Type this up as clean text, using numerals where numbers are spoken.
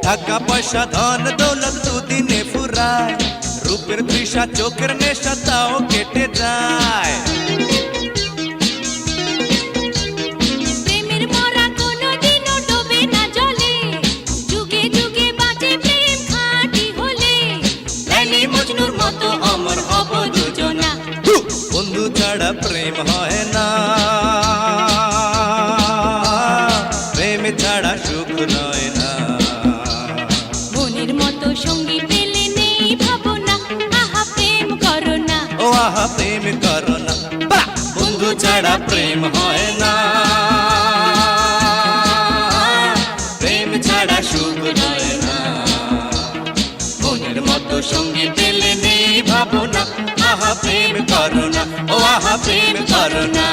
টাকা পয়সা ধন দৌলত দুদিনে ফুরায়, রূপের তৃষা চোখের নেশা তাও কেটে যায়। প্রেমের মরা কোনোদিনও ডোবে না জলে, যুগে যুগে বাঁচে প্রেম খাঁটি হলে। লাইলি মজনুর মতো অমর হব দুজনা। বন্ধু ছাড়া প্রেম হয় না, প্রেম ছাড়া সুখ রয় না। মনের মতো সঙ্গী পেলে নেই ভাবনা, আহা প্রেম করো না। ও আহা প্রেম করো না, বন্ধু ছাড়া প্রেম হয় না, প্রেম ছাড়া সুখ রয় না। মনের মতো সঙ্গী পেলে নেই ভাবনা, আহা প্রেম করো না, ও আহা প্রেম করো না।